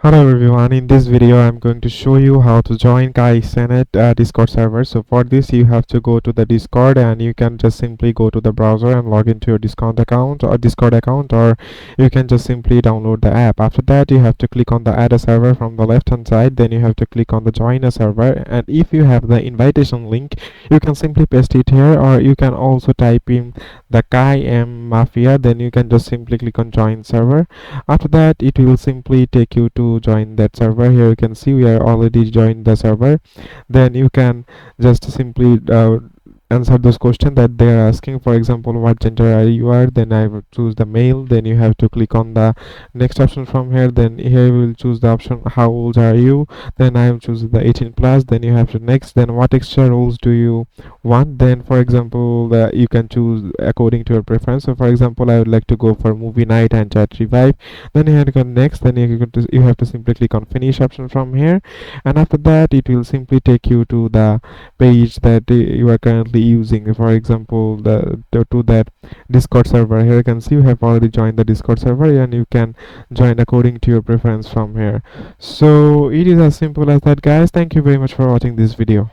Hello everyone, in this video I'm going to show you how to join Cenat Discord server. So for this you have to go to the Discord and you can just simply go to the browser and log into your Discord account, or you can just simply download the app. After that you have to click on the add a server from the left hand side, then you have to click on the join a server, and if you have the invitation link you can simply paste it here, or you can also type in the Kai M Mafia, then you can just simply click on join server. After that it will simply take you to join that server. Here you can see we are already joined the server. Then you can just simply answer those questions that they are asking. For example, what gender are you are, then I will choose the male. Then you have to click on the next option from here. Then here we will choose the option how old are you, then I will choose the 18 plus. Then you have to next, then what extra roles do you want. Then for example you can choose according to your preference. So for example I would like to go for movie night and chat revive. Then you have to go next, then you have to simply click on finish option from here, and after that it will simply take you to the page that you are currently using. For example to that Discord server. Here you can see you have already joined the Discord server and you can join according to your preference from here. So it is as simple as that, guys. Thank you very much for watching this video.